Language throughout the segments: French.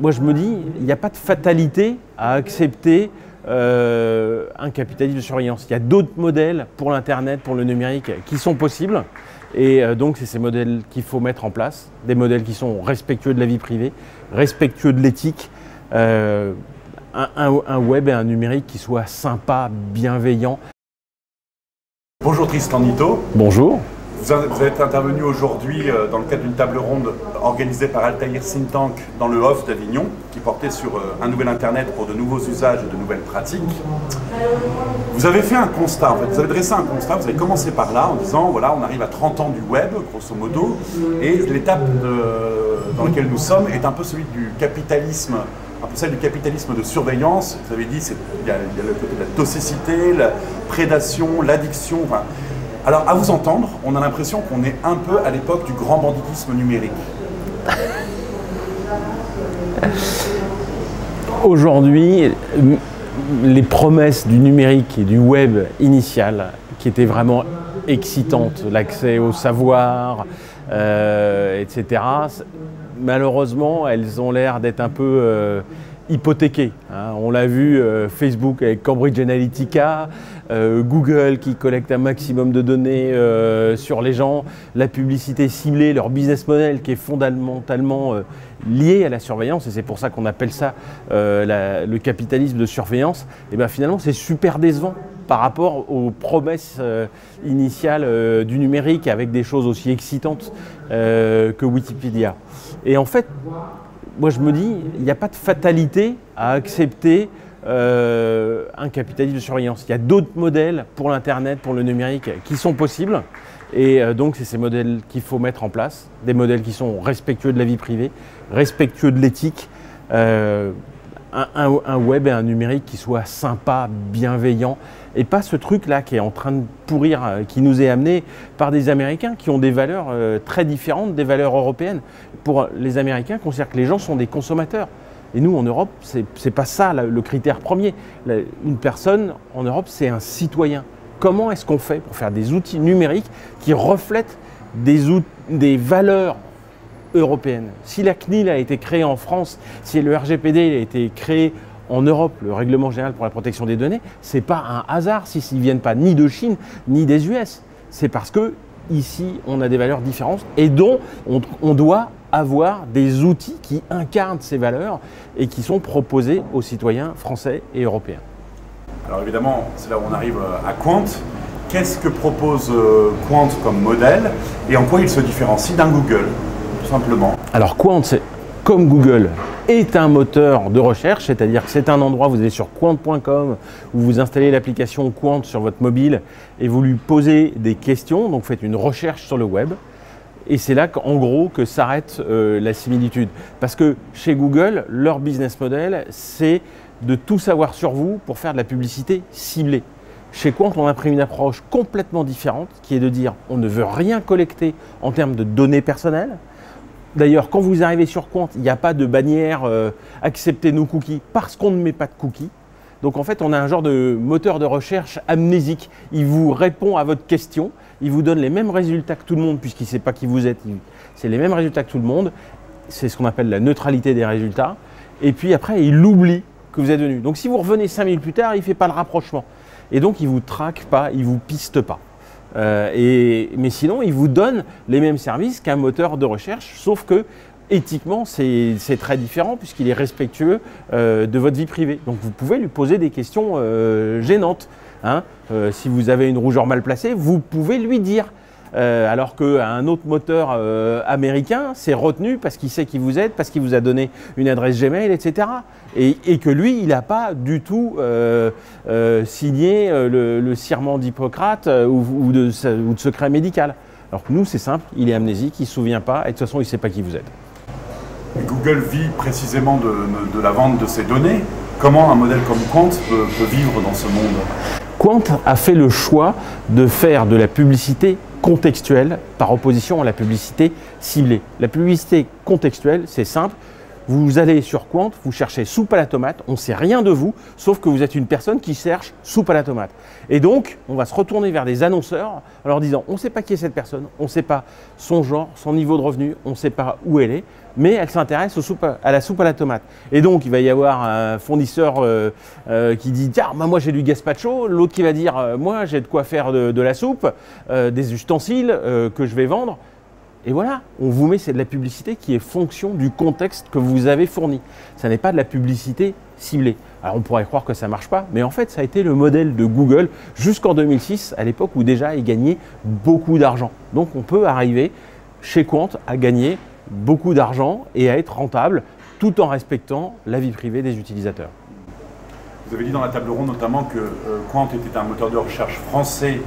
moi je me dis, il n'y a pas de fatalité à accepter un capitalisme de surveillance. Il y a d'autres modèles pour l'Internet, pour le numérique qui sont possibles. Et donc c'est ces modèles qu'il faut mettre en place, des modèles qui sont respectueux de la vie privée, respectueux de l'éthique, un web et un numérique qui soit sympa, bienveillant. Bonjour Tristan Nitto. Bonjour. Vous êtes intervenu aujourd'hui dans le cadre d'une table ronde organisée par Altaïr Think Tank dans le Off d'Avignon, qui portait sur un nouvel Internet pour de nouveaux usages et de nouvelles pratiques. Vous avez fait un constat, en fait, vous avez dressé un constat, vous avez commencé par là en disant, voilà, on arrive à 30 ans du web, grosso modo, et l'étape dans laquelle nous sommes est un peu celui du capitalisme, un peu celle du capitalisme de surveillance. Vous avez dit, il y a le côté de la toxicité, la prédation, l'addiction, enfin, alors, à vous entendre, on a l'impression qu'on est un peu à l'époque du grand banditisme numérique. Aujourd'hui, les promesses du numérique et du web initial, qui étaient vraiment excitantes, l'accès au savoir, etc., malheureusement, elles ont l'air d'être un peu hypothéquées. Hein. On l'a vu, Facebook avec Cambridge Analytica, Google qui collecte un maximum de données sur les gens, la publicité ciblée, leur business model qui est fondamentalement lié à la surveillance, et c'est pour ça qu'on appelle ça le capitalisme de surveillance. Et bien finalement c'est super décevant par rapport aux promesses initiales du numérique avec des choses aussi excitantes que Wikipédia. Et en fait, moi je me dis, il n'y a pas de fatalité à accepter un capitalisme de surveillance. Il y a d'autres modèles pour l'Internet, pour le numérique qui sont possibles. Et donc c'est ces modèles qu'il faut mettre en place, des modèles qui sont respectueux de la vie privée, respectueux de l'éthique, un web et un numérique qui soit sympa, bienveillant, et pas ce truc-là qui est en train de pourrir, qui nous est amené par des Américains qui ont des valeurs très différentes des valeurs européennes. Pour les Américains, on considère que les gens sont des consommateurs. Et nous, en Europe, c'est pas ça le critère premier. Une personne, en Europe, c'est un citoyen. Comment est-ce qu'on fait pour faire des outils numériques qui reflètent des valeurs européennes? Si la CNIL a été créée en France, si le RGPD a été créé en Europe, le Règlement général pour la protection des données, c'est pas un hasard s'ils ne viennent pas ni de Chine, ni des US. C'est parce que ici, on a des valeurs différentes et dont on doit avoir des outils qui incarnent ces valeurs et qui sont proposés aux citoyens français et européens. Alors évidemment, c'est là où on arrive à Quant. Qu'est-ce que propose Quant comme modèle et en quoi il se différencie d'un Google, tout simplement? Alors Quant, comme Google, est un moteur de recherche, c'est-à-dire que c'est un endroit, vous allez sur quant.com où vous installez l'application Quant sur votre mobile et vous lui posez des questions, donc vous faites une recherche sur le web. Et c'est là qu'en gros que s'arrête la similitude. Parce que chez Google, leur business model, c'est de tout savoir sur vous pour faire de la publicité ciblée. Chez Quant, on a pris une approche complètement différente, qui est de dire on ne veut rien collecter en termes de données personnelles. D'ailleurs, quand vous arrivez sur Quant, il n'y a pas de bannière accepter nos cookies parce qu'on ne met pas de cookies. Donc en fait, on a un genre de moteur de recherche amnésique. Il vous répond à votre question, il vous donne les mêmes résultats que tout le monde puisqu'il ne sait pas qui vous êtes. C'est les mêmes résultats que tout le monde. C'est ce qu'on appelle la neutralité des résultats. Et puis après, il oublie que vous êtes venu. Donc si vous revenez 5 minutes plus tard, il ne fait pas le rapprochement. Et donc il ne vous traque pas, il ne vous piste pas. Mais sinon, il vous donne les mêmes services qu'un moteur de recherche, sauf que éthiquement, c'est très différent puisqu'il est respectueux de votre vie privée. Donc vous pouvez lui poser des questions gênantes. Hein. Si vous avez une rougeur mal placée, vous pouvez lui dire. Alors qu'un autre moteur américain, c'est retenu parce qu'il sait qui vous êtes, parce qu'il vous a donné une adresse Gmail, etc. Et que lui, il n'a pas du tout signé le serment d'Hippocrate ou de secret médical. Alors que nous, c'est simple, il est amnésique, il ne se souvient pas et de toute façon, il ne sait pas qui vous êtes. Google vit précisément de la vente de ses données. Comment un modèle comme Quant peut vivre dans ce monde? Quant a fait le choix de faire de la publicité contextuelle par opposition à la publicité ciblée. La publicité contextuelle, c'est simple. Vous allez sur Qwant, vous cherchez soupe à la tomate, on ne sait rien de vous, sauf que vous êtes une personne qui cherche soupe à la tomate. Et donc, on va se retourner vers des annonceurs en leur disant, on ne sait pas qui est cette personne, on ne sait pas son genre, son niveau de revenu, on ne sait pas où elle est, mais elle s'intéresse à la soupe à la tomate. Et donc, il va y avoir un fournisseur qui dit, tiens, moi j'ai du gazpacho, l'autre qui va dire, moi j'ai de quoi faire de la soupe, des ustensiles que je vais vendre. Et voilà, on vous met, c'est de la publicité qui est fonction du contexte que vous avez fourni. Ça n'est pas de la publicité ciblée. Alors on pourrait croire que ça ne marche pas, mais en fait ça a été le modèle de Google jusqu'en 2006, à l'époque où déjà ils gagnaient beaucoup d'argent. Donc on peut arriver chez Qwant à gagner beaucoup d'argent et à être rentable tout en respectant la vie privée des utilisateurs. Vous avez dit dans la table ronde notamment que Qwant était un moteur de recherche français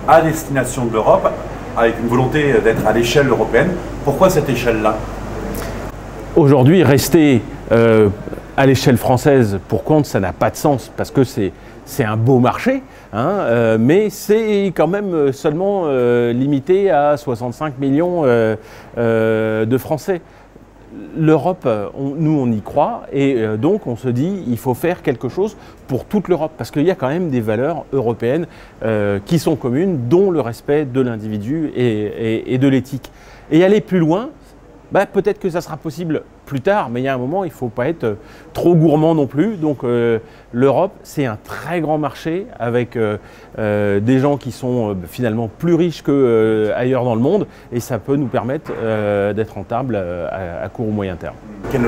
à destination de l'Europe, avec une volonté d'être à l'échelle européenne. Pourquoi cette échelle-là? Aujourd'hui, rester à l'échelle française pour Qwant, ça n'a pas de sens parce que c'est un beau marché, hein, mais c'est quand même seulement limité à 65 millions de Français. L'Europe, nous on y croit et donc on se dit il faut faire quelque chose pour toute l'Europe parce qu'il y a quand même des valeurs européennes qui sont communes, dont le respect de l'individu et de l'éthique. Et aller plus loin, bah, peut-être que ça sera possible plus tard, mais il y a un moment, il ne faut pas être trop gourmand non plus. Donc l'Europe, c'est un très grand marché avec des gens qui sont finalement plus riches qu'ailleurs dans le monde et ça peut nous permettre d'être rentable à court ou moyen terme. Quel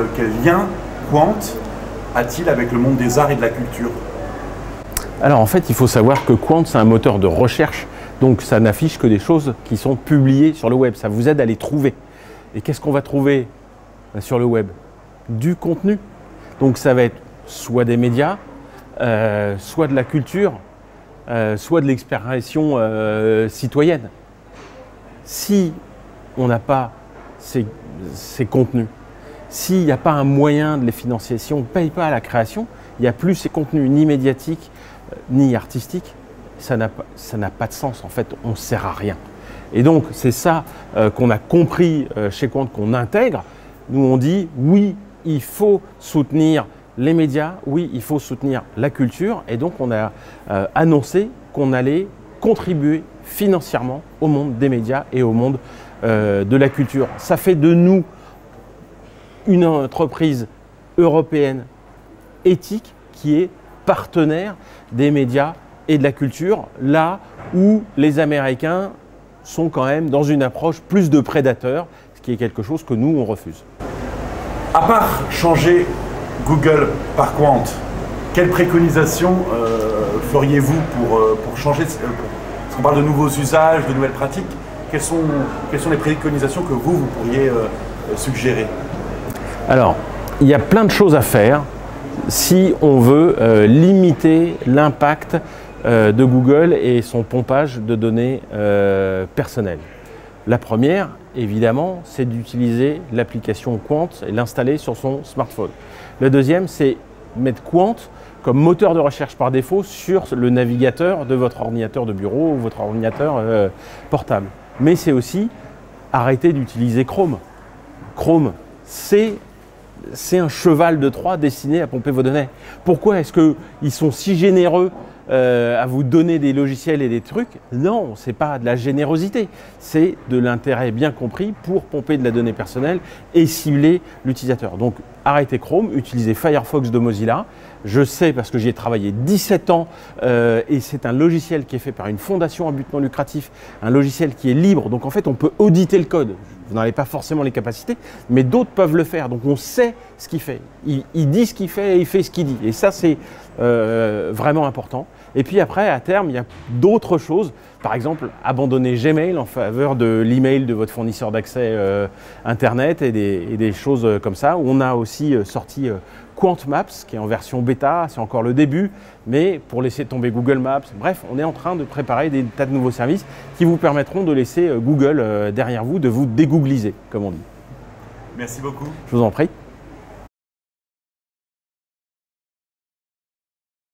lien Qwant a-t-il avec le monde des arts et de la culture? Alors en fait, il faut savoir que Qwant, c'est un moteur de recherche, donc ça n'affiche que des choses qui sont publiées sur le web. Ça vous aide à les trouver. Et qu'est-ce qu'on va trouver sur le web? Du contenu. Donc ça va être soit des médias, soit de la culture, soit de l'expression citoyenne. Si on n'a pas ces contenus, s'il n'y a pas un moyen de les financer, si on ne paye pas à la création, il n'y a plus ces contenus ni médiatiques ni artistiques, ça n'a pas de sens. En fait, on ne sert à rien. Et donc, c'est ça qu'on a compris chez Qwant, qu'on intègre. Nous, on dit, oui, il faut soutenir les médias, oui, il faut soutenir la culture. Et donc, on a annoncé qu'on allait contribuer financièrement au monde des médias et au monde de la culture. Ça fait de nous une entreprise européenne éthique qui est partenaire des médias et de la culture, là où les Américains sont quand même dans une approche plus de prédateurs, ce qui est quelque chose que nous, on refuse. À part changer Google par Qwant, quelles préconisations feriez-vous pour changer, parce qu'on parle de nouveaux usages, de nouvelles pratiques, quelles sont les préconisations que vous pourriez suggérer? Alors, il y a plein de choses à faire si on veut limiter l'impact de Google et son pompage de données personnelles. La première, évidemment, c'est d'utiliser l'application Qwant et l'installer sur son smartphone. La deuxième, c'est mettre Qwant comme moteur de recherche par défaut sur le navigateur de votre ordinateur de bureau ou votre ordinateur portable. Mais c'est aussi arrêter d'utiliser Chrome. Chrome, c'est un cheval de Troie destiné à pomper vos données. Pourquoi est-ce qu'ils sont si généreux à vous donner des logiciels et des trucs? Non, ce n'est pas de la générosité, c'est de l'intérêt bien compris pour pomper de la donnée personnelle et cibler l'utilisateur. Donc arrêtez Chrome, utilisez Firefox de Mozilla. Je sais parce que j'y ai travaillé 17 ans et c'est un logiciel qui est fait par une fondation à but non lucratif, un logiciel qui est libre. Donc en fait, on peut auditer le code. Vous n'en avez pas forcément les capacités, mais d'autres peuvent le faire. Donc on sait ce qu'il fait. Il dit ce qu'il fait et il fait ce qu'il dit. Et ça, c'est vraiment important. Et puis après, à terme, il y a d'autres choses. Par exemple, abandonner Gmail en faveur de l'email de votre fournisseur d'accès Internet et des choses comme ça. On a aussi sorti Qwant Maps, qui est en version bêta, c'est encore le début, mais pour laisser tomber Google Maps. Bref, on est en train de préparer des tas de nouveaux services qui vous permettront de laisser Google derrière vous, de vous dégoogliser, comme on dit. Merci beaucoup. Je vous en prie.